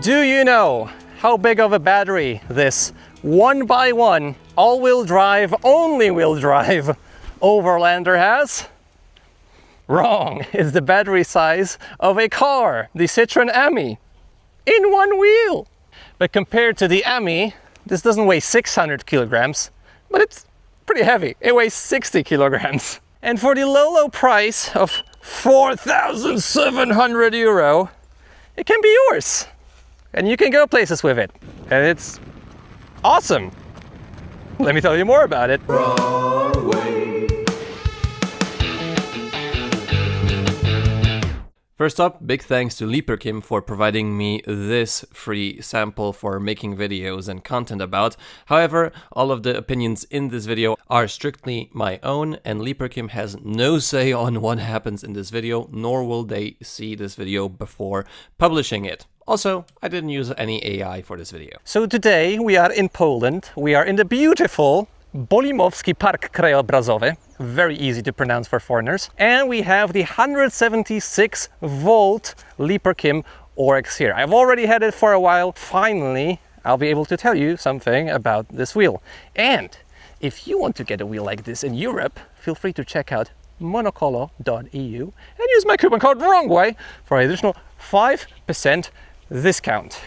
Do you know how big of a battery this 1x1 all-wheel drive, only-wheel drive Overlander has? Wrong, it's the battery size of a car, the Citroen Ami, in one wheel. But compared to the Ami, this doesn't weigh 600 kilograms, but it's pretty heavy. It weighs 60 kilograms. And for the low price of 4,700 euro, it can be yours. And you can go places with it. And it's awesome. Let me tell you more about it. Wrong way. First up, big thanks to LeaperKim for providing me this free sample for making videos and content about. However, all of the opinions in this video are strictly my own, and LeaperKim has no say on what happens in this video, nor will they see this video before publishing it. Also, I didn't use any AI for this video. So today we are in Poland. We are in the beautiful Bolimowski Park Krajobrazowy, very easy to pronounce for foreigners. And we have the 176 volt LeaperKim Oryx here. I've already had it for a while. Finally, I'll be able to tell you something about this wheel. And if you want to get a wheel like this in Europe, feel free to check out monokolo.eu and use my coupon code WRONGWAY for an additional 5% discount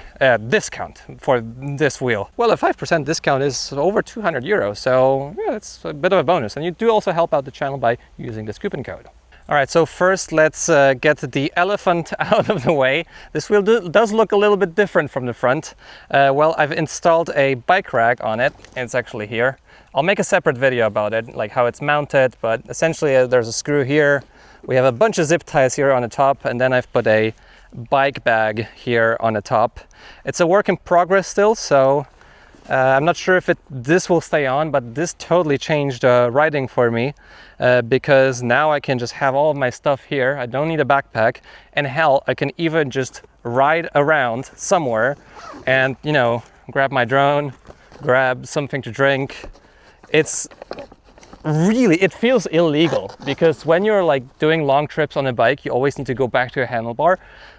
for this wheel. Well, a 5% discount is over 200 euros, so yeah, it's a bit of a bonus. And you do also help out the channel by using this coupon code. All right, so first let's get the elephant out of the way. This wheel does look a little bit different from the front. Well, I've installed a bike rack on it. It's actually here. I'll make a separate video about it, like how it's mounted, but essentially there's a screw here. We have a bunch of zip ties here on the top, and then I've put a bike bag here on the top. It's a work in progress still, so I'm not sure if this will stay on, but this totally changed riding for me because now I can just have all of my stuff here. I don't need a backpack, and hell, I can even just ride around somewhere and, you know, grab my drone, grab something to drink. It's really, it feels illegal because when you're like doing long trips on a bike, you always need to go back to a handlebar,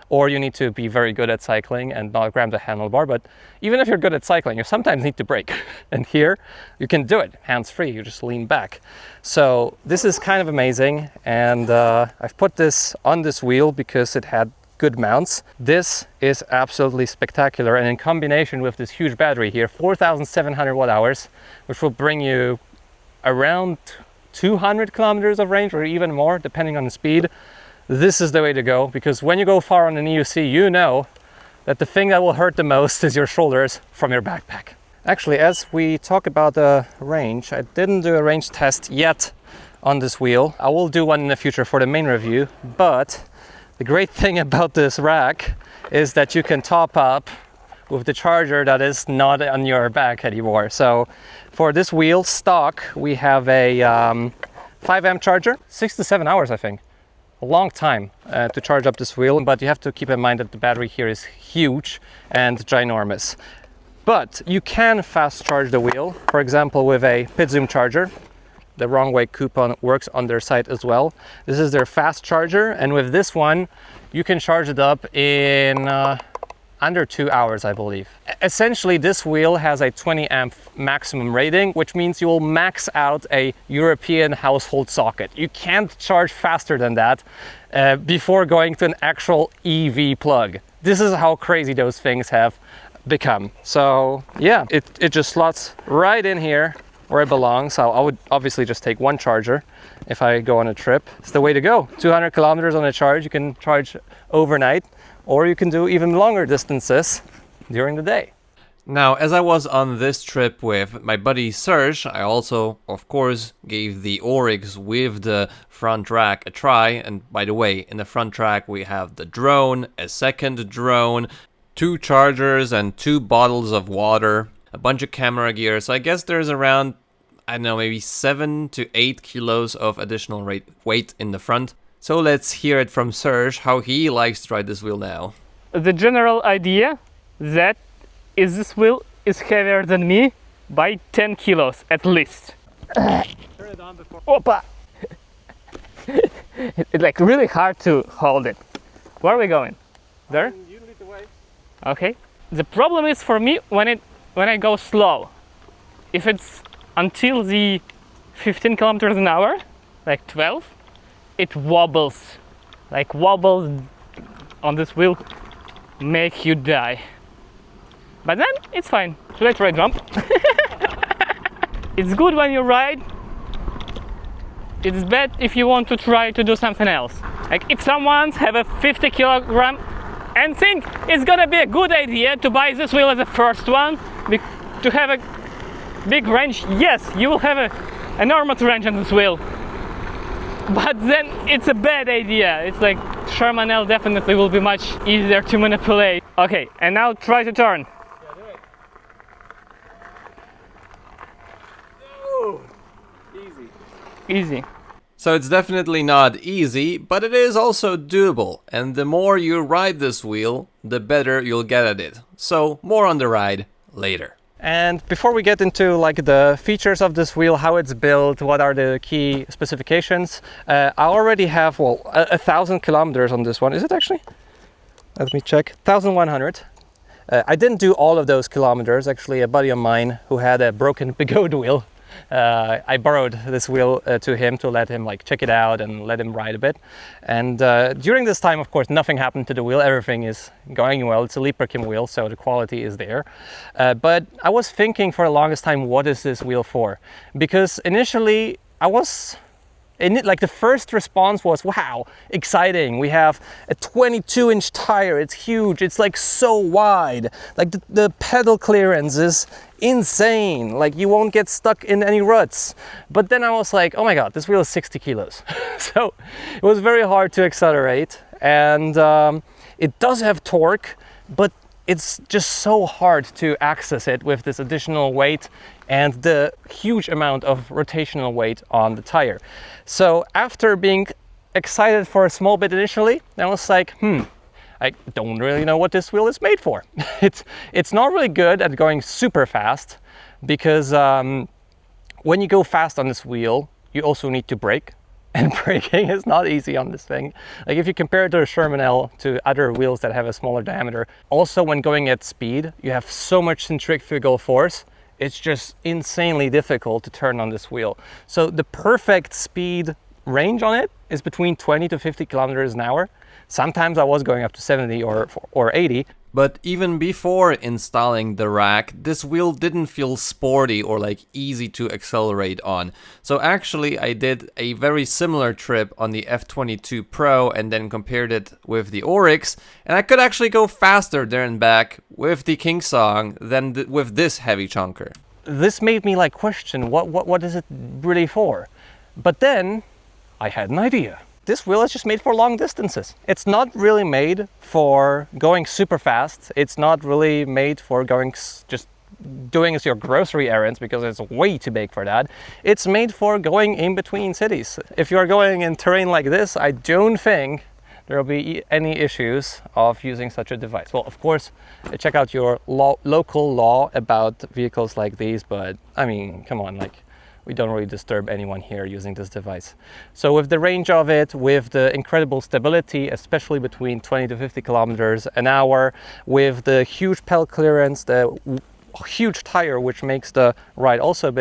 or you need to be very good at cycling and not grab the handlebar. But even if you're good at cycling, you sometimes need to brake. And here you can do it hands-free, you just lean back. So this is kind of amazing. And I've put this on this wheel because it had good mounts. This is absolutely spectacular. And in combination with this huge battery here, 4,700 watt hours, which will bring you around 200 kilometers of range or even more, depending on the speed. This is the way to go, because when you go far on an EUC, you know that the thing that will hurt the most is your shoulders from your backpack. Actually, as we talk about the range, I didn't do a range test yet on this wheel. I will do one in the future for the main review, but the great thing about this rack is that you can top up with the charger that is not on your back anymore. So for this wheel stock, we have a 5 amp charger, 6 to 7 hours, I think. A long time to charge up this wheel, but you have to keep in mind that the battery here is huge and ginormous. But you can fast charge the wheel, for example, with a pit zoom charger. The Wrong Way coupon works on their site as well. This is their fast charger, and with this one, you can charge it up in under 2 hours, I believe. Essentially, this wheel has a 20 amp maximum rating, which means you will max out a European household socket. You can't charge faster than that before going to an actual EV plug. This is how crazy those things have become. So yeah, it just slots right in here where it belongs. I would obviously just take one charger if I go on a trip. It's the way to go. 200 kilometers on a charge. You can charge overnight, or you can do even longer distances during the day. Now, as I was on this trip with my buddy Serge, I also, of course, gave the Oryx with the front rack a try. And by the way, in the front rack we have the drone, a second drone, 2 chargers and 2 bottles of water, a bunch of camera gear. So I guess there's around, I don't know, maybe 7 to 8 kilos of additional weight in the front. So let's hear it from Serge, how he likes to ride this wheel now. The general idea that is this wheel is heavier than me by 10 kilos at least. Turn it on before. Opa! It's like really hard to hold it. Where are we going? There? You lead the way. Okay. The problem is for me when I go slow. If it's until the 15 kilometers an hour, like 12, it wobbles. Like wobbles on this wheel make you die. But then it's fine. Should I try jump? It's good when you ride. It's bad if you want to try to do something else. Like if someone have a 50 kilogram and think it's gonna be a good idea to buy this wheel as a first one, to have a big range, yes, you will have an enormous range on this wheel. But then it's a bad idea. It's like Sherman L definitely will be much easier to manipulate. Okay, and now try to turn. Easy. So it's definitely not easy, but it is also doable, and the more you ride this wheel, the better you'll get at it. So more on the ride later. And before we get into like the features of this wheel, how it's built, what are the key specifications, I already have 1,000 kilometers on this one. Is it actually? Let me check. 1,100. I didn't do all of those kilometers. Actually, a buddy of mine who had a broken Peugeot wheel, I borrowed this wheel to him to let him like check it out and let him ride a bit. And during this time, of course, nothing happened to the wheel. Everything is going well. It's a LeaperKim wheel, so the quality is there. But I was thinking for the longest time, what is this wheel for? Because initially I was like the first response was, wow, exciting. We have a 22-inch tire. It's huge. It's like so wide. Like the pedal clearance is insane. Like you won't get stuck in any ruts. But then I was like, oh my God, this wheel is 60 kilos. So it was very hard to accelerate. And it does have torque, but it's just so hard to access it with this additional weight and the huge amount of rotational weight on the tire. So after being excited for a small bit initially, I was like, I don't really know what this wheel is made for. It's not really good at going super fast because when you go fast on this wheel, you also need to brake. And braking is not easy on this thing. Like if you compare it to a Sherman L to other wheels that have a smaller diameter, also when going at speed, you have so much centrifugal force. It's just insanely difficult to turn on this wheel. So the perfect speed range on it is between 20 to 50 kilometers an hour. Sometimes I was going up to 70 or 80. But even before installing the rack, this wheel didn't feel sporty or like easy to accelerate on. So actually I did a very similar trip on the F22 Pro and then compared it with the Oryx, and I could actually go faster there and back with the King Song than with this heavy chunker. This made me like question what is it really for? But then I had an idea. This wheel is just made for long distances. It's not really made for going super fast. It's not really made for going just doing your grocery errands because it's way too big for that. It's made for going in between cities. If you are going in terrain like this, I don't think there will be any issues of using such a device. Well, of course, check out your local law about vehicles like these, but I mean, come on, like, we don't really disturb anyone here using this device. So with the range of it, with the incredible stability, especially between 20 to 50 kilometers an hour, with the huge pedal clearance, the huge tire, which makes the ride also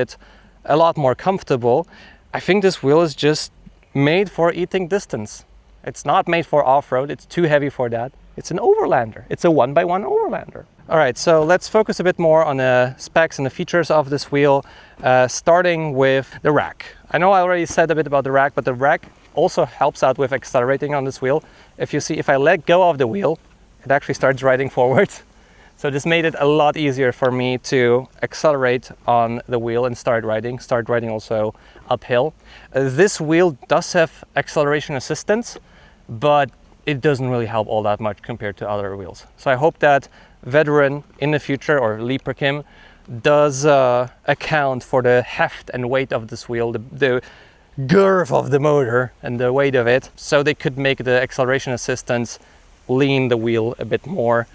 a lot more comfortable, I think this wheel is just made for eating distance. It's not made for off-road. It's too heavy for that. It's an Overlander. It's a 1x1 Overlander. All right, so let's focus a bit more on the specs and the features of this wheel, starting with the rack. I know I already said a bit about the rack, but the rack also helps out with accelerating on this wheel. If you see, if I let go of the wheel, it actually starts riding forwards. So this made it a lot easier for me to accelerate on the wheel and start riding also uphill. This wheel does have acceleration assistance, but it doesn't really help all that much compared to other wheels. So I hope that Veteran in the future, or LeaperKim, does account for the heft and weight of this wheel, the girth of the motor and the weight of it, so they could make the acceleration assistance lean the wheel a bit more,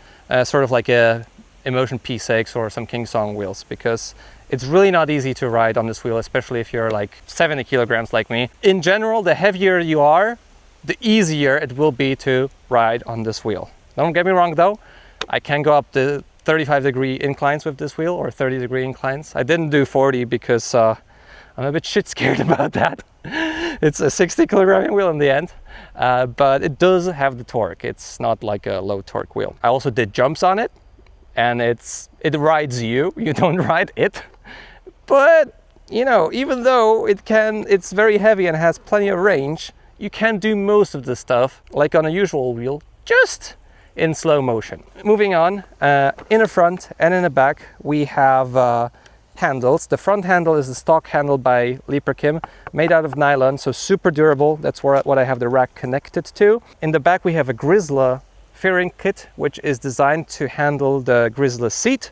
sort of like a Emotion P6 or some Kingsong wheels, because it's really not easy to ride on this wheel, especially if you're like 70 kilograms like me. In general, the heavier you are, the easier it will be to ride on this wheel. Don't get me wrong though, I can go up to 35-degree inclines with this wheel, or 30-degree inclines. I didn't do 40 because I'm a bit shit scared about that. It's a 60-kilogram wheel in the end, but it does have the torque. It's not like a low torque wheel. I also did jumps on it, and it rides you. You don't ride it. But you know, even though it's very heavy and has plenty of range, you can do most of the stuff like on a usual wheel, just in slow motion. Moving on, in the front and in the back, we have handles. The front handle is a stock handle by LeaperKim, made out of nylon, so super durable. That's what I have the rack connected to. In the back, we have a Grizzly fairing kit, which is designed to handle the Grizzly seat.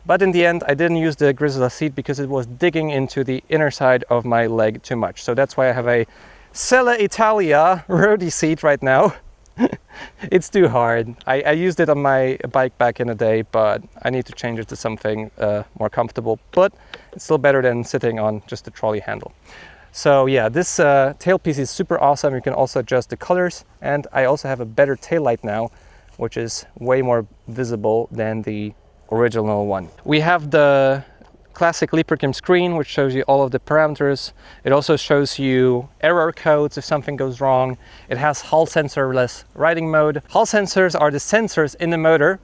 But in the end, I didn't use the Grizzly seat because it was digging into the inner side of my leg too much. So that's why I have a Sella Italia roadie seat right now. It's too hard. I used it on my bike back in the day, but I need to change it to something more comfortable. But it's still better than sitting on just the trolley handle. So yeah, this tailpiece is super awesome. You can also adjust the colors, and I also have a better taillight now, which is way more visible than the original one. We have the classic LeaperKim screen, which shows you all of the parameters. It also shows you error codes if something goes wrong. It has Hall sensorless riding mode. Hall sensors are the sensors in the motor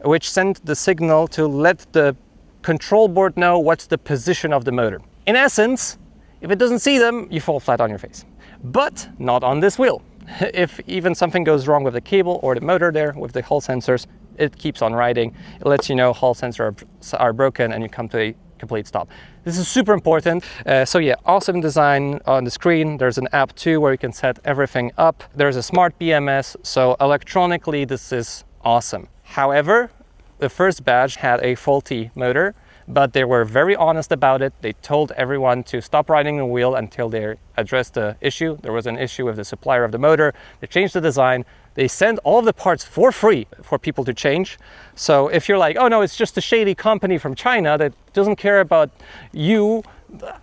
which send the signal to let the control board know what's the position of the motor. In essence, if it doesn't see them, you fall flat on your face. But not on this wheel. If even something goes wrong with the cable or the motor there with the Hall sensors, it keeps on riding. It lets you know Hall sensors are broken and you come to a complete stop. This is super important. So yeah, awesome design on the screen. There's an app too where you can set everything up. There's a smart BMS, so electronically this is awesome. However, the first batch had a faulty motor, but they were very honest about it. They told everyone to stop riding the wheel until they addressed the issue. There was an issue with the supplier of the motor. They changed the design. They send all of the parts for free for people to change. So if you're like, oh no, it's just a shady company from China that doesn't care about you,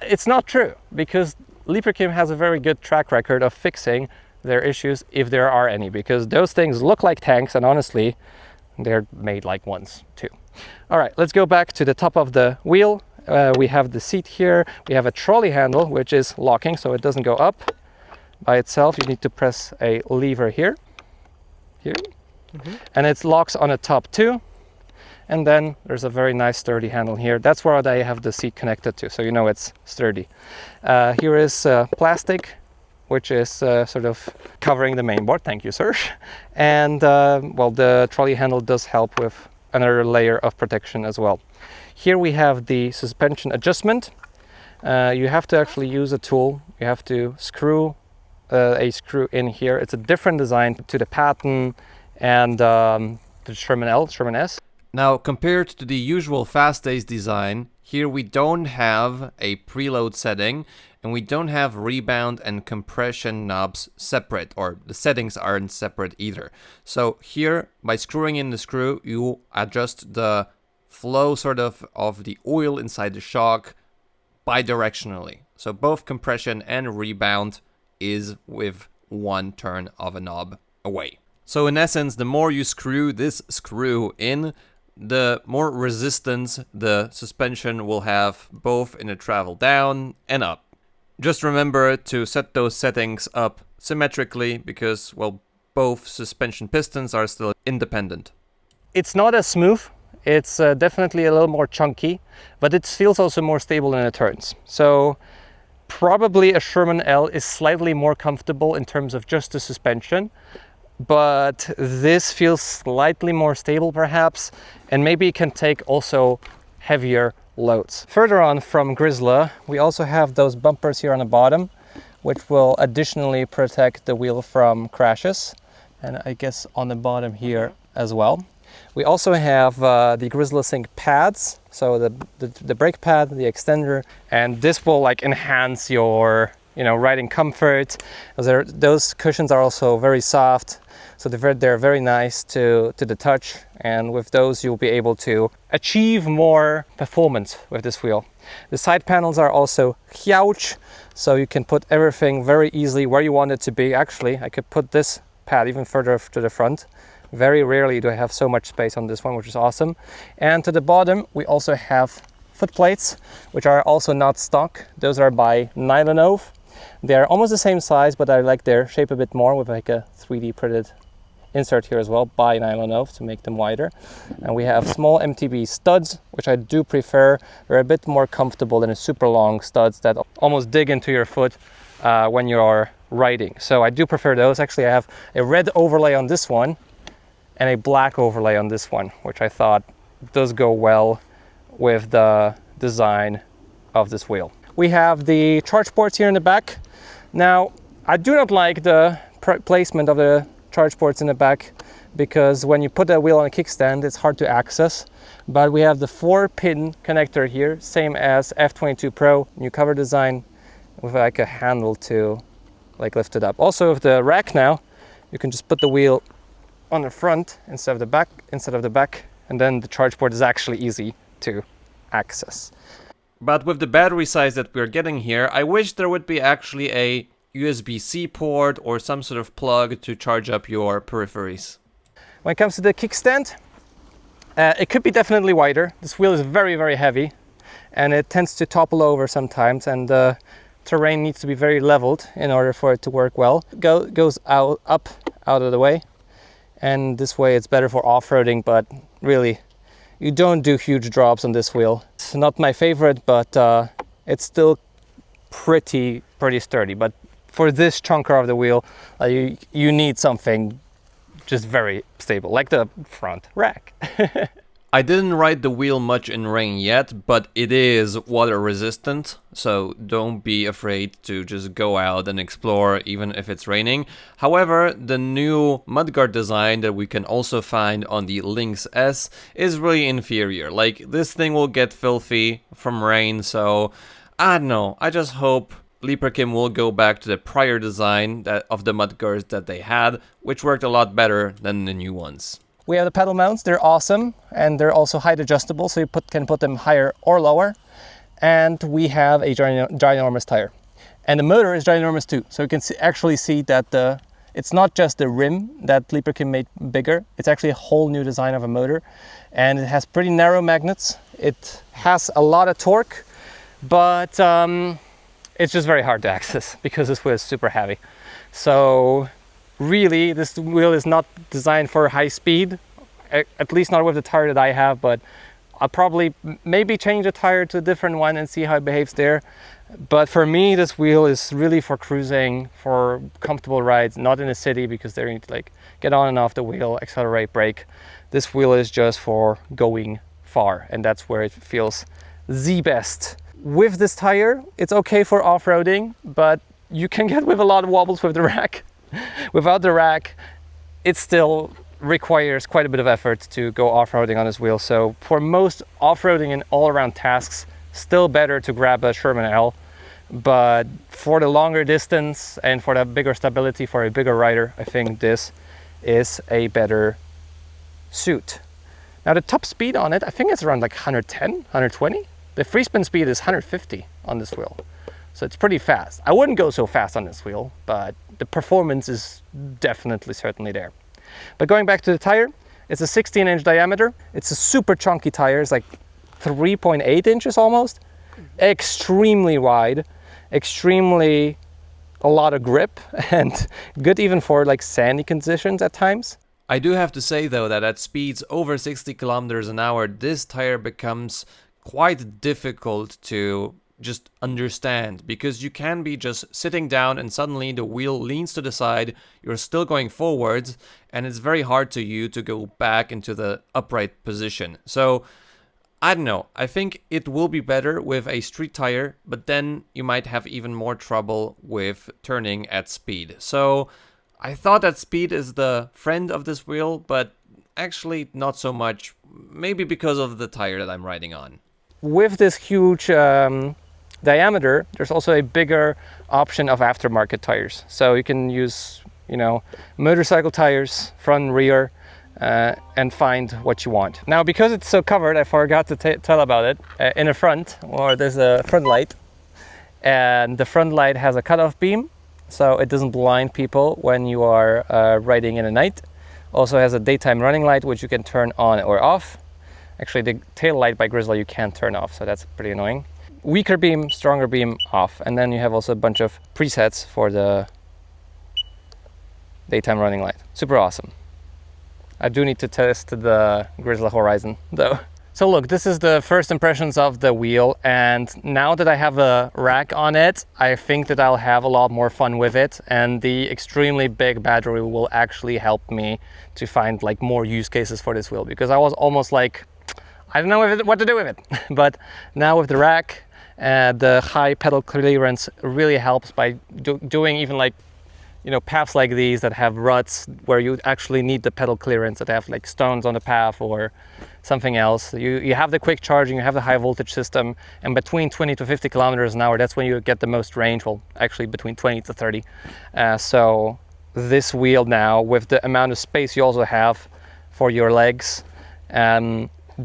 it's not true, because LeaperKim has a very good track record of fixing their issues if there are any, because those things look like tanks, and honestly, they're made like ones too. All right, let's go back to the top of the wheel. We have the seat here. We have a trolley handle, which is locking, so it doesn't go up by itself. You need to press a lever here. And it locks on the top too. And then there's a very nice sturdy handle here. That's where I have the seat connected to, so you know it's sturdy. Here is plastic, which is sort of covering the main board. Thank you, sir. And well, the trolley handle does help with another layer of protection as well. Here we have the suspension adjustment. You have to actually use a tool. You have to screw a screw in here. It's a different design to the Patton and the Sherman S. Now, compared to the usual Fast-Ace design, here we don't have a preload setting, and we don't have rebound and compression knobs separate, or the settings aren't separate either. So here, by screwing in the screw, you adjust the flow sort of the oil inside the shock bidirectionally. So both compression and rebound is with one turn of a knob away. So in essence, the more you screw this screw in, the more resistance the suspension will have, both in the travel down and up. Just remember to set those settings up symmetrically, because, well, both suspension pistons are still independent. It's not as smooth. It's definitely a little more chunky, but it feels also more stable in the turns. So probably a Sherman L is slightly more comfortable in terms of just the suspension, but this feels slightly more stable perhaps, and maybe it can take also heavier loads. Further on from Grizzly, we also have those bumpers here on the bottom, which will additionally protect the wheel from crashes, and I guess on the bottom here as well. We also have the Grizzly Sync pads, so the brake pad, the extender, and this will like enhance your riding comfort. Those cushions are also very soft, so they're very nice to the touch, and with those you'll be able to achieve more performance with this wheel. The side panels are also huge, so you can put everything very easily where you want it to be. Actually, I could put this pad even further to the front. Very rarely do I have so much space on this one, which is awesome. And to the bottom, we also have foot plates, which are also not stock. Those are by Nylonov. They're almost the same size, but I like their shape a bit more with like a 3D printed insert here as well by Nylonov to make them wider. And we have small MTB studs, which I do prefer. They're a bit more comfortable than a super long studs that almost dig into your foot when you're riding. So I do prefer those. Actually, I have a red overlay on this one and a black overlay on this one, which I thought does go well with the design of this wheel. We have the charge ports here in the back. Now, I do not like the placement of the charge ports in the back, because when you put that wheel on a kickstand, it's hard to access. But we have the 4-pin connector here, same as F22 Pro, new cover design, with like a handle to like lift it up. Also with the rack now, you can just put the wheel on the front instead of the back, and then the charge port is actually easy to access. But with the battery size that we're getting here, I wish there would be actually a USB-C port or some sort of plug to charge up your peripheries. When it comes to the kickstand, it could be definitely wider. This wheel is very, very heavy, and it tends to topple over sometimes, and the terrain needs to be very leveled in order for it to work well. Goes out of the way, and this way it's better for off-roading, but really you don't do huge drops on this wheel. It's not my favorite, but it's still pretty sturdy. But for this chunker of the wheel, you need something just very stable, like the front rack. I didn't ride the wheel much in rain yet, but it is water resistant, so don't be afraid to just go out and explore even if it's raining. However, the new mudguard design that we can also find on the Lynx S is really inferior. Like, this thing will get filthy from rain, so I don't know. I just hope LeaperKim will go back to the prior design of the mudguards that they had, which worked a lot better than the new ones. We have the pedal mounts. They're awesome, and they're also height adjustable, so you can put them higher or lower. And we have a ginormous tire, and the motor is ginormous too. So you can actually see that it's not just the rim that LeaperKim made bigger. It's actually a whole new design of a motor, and it has pretty narrow magnets. It has a lot of torque, but it's just very hard to access because this wheel is super heavy. So really, this wheel is not designed for high speed, at least not with the tire that I have, but I'll probably maybe change the tire to a different one and see how it behaves there. But for me, this wheel is really for cruising, for comfortable rides, not in a city, because there you need to like get on and off the wheel, accelerate, brake. This wheel is just for going far, and that's where it feels the best. With this tire, it's okay for off-roading, but you can get with a lot of wobbles with the rack. Without the rack, it still requires quite a bit of effort to go off-roading on this wheel. So for most off-roading and all-around tasks, still better to grab a Sherman L. But for the longer distance and for the bigger stability for a bigger rider, I think this is a better suit. Now the top speed on it, I think it's around like 110, 120. The free spin speed is 150 on this wheel. So it's pretty fast. I wouldn't go so fast on this wheel, but the performance is definitely certainly there. But going back to the tire, it's a 16-inch diameter. It's a super chunky tire. It's like 3.8 inches almost. Extremely wide, extremely a lot of grip and good even for like sandy conditions at times. I do have to say though that at speeds over 60 kilometers an hour, this tire becomes quite difficult to just understand, because you can be just sitting down and suddenly the wheel leans to the side, you're still going forwards, and it's very hard to you to go back into the upright position. So I don't know, I think it will be better with a street tire, but then you might have even more trouble with turning at speed. So I thought that speed is the friend of this wheel, but actually not so much, maybe because of the tire that I'm riding on. With this huge diameter, there's also a bigger option of aftermarket tires. So you can use, you know, motorcycle tires, front and rear, and find what you want. Now, because it's so covered, I forgot to tell about it. In the front, or there's a front light, and the front light has a cutoff beam, so it doesn't blind people when you are riding in the night. Also has a daytime running light, which you can turn on or off. Actually, the tail light by Grizzly you can't turn off, so that's pretty annoying. Weaker beam, stronger beam, off. And then you have also a bunch of presets for the daytime running light. Super awesome. I do need to test the Grizzly Horizon though. So look, this is the first impressions of the wheel, and now that I have a rack on it, I think that I'll have a lot more fun with it, and the extremely big battery will actually help me to find like more use cases for this wheel, because I was almost like, I don't know what to do with it. But now with the rack, the high pedal clearance really helps by doing even like, you know, paths like these that have ruts where you actually need the pedal clearance, that have like stones on the path or something else. You have the quick charging, you have the high voltage system, and between 20 to 50 kilometers an hour, that's when you get the most range. Well, actually between 20 to 30. So this wheel now, with the amount of space you also have for your legs,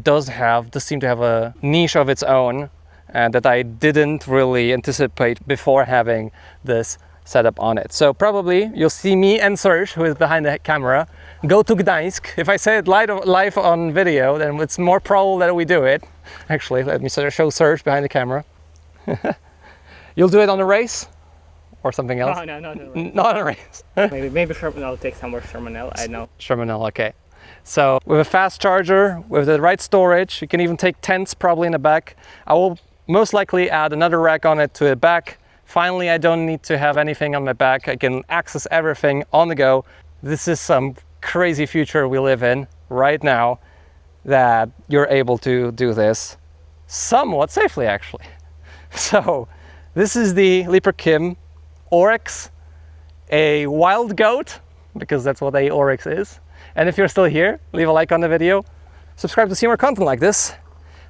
does seem to have a niche of its own that I didn't really anticipate before having this setup on it. So probably you'll see me and Serge, who is behind the camera, go to Gdańsk. If I say it live on video, then it's more probable that we do it. Actually, let me show Serge behind the camera. You'll do it on a race or something else? No, not a race. Not on a race. maybe I'll take somewhere Shermanel, I know. Shermanel, okay. So with a fast charger, with the right storage, you can even take tents probably in the back. I will most likely add another rack on it to the back. Finally, I don't need to have anything on my back. I can access everything on the go. This is some crazy future we live in right now, that you're able to do this somewhat safely, actually. So this is the LeaperKim Oryx, a wild goat, because that's what a Oryx is. And if you're still here, leave a like on the video, subscribe to see more content like this.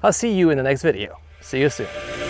I'll see you in the next video. See you soon.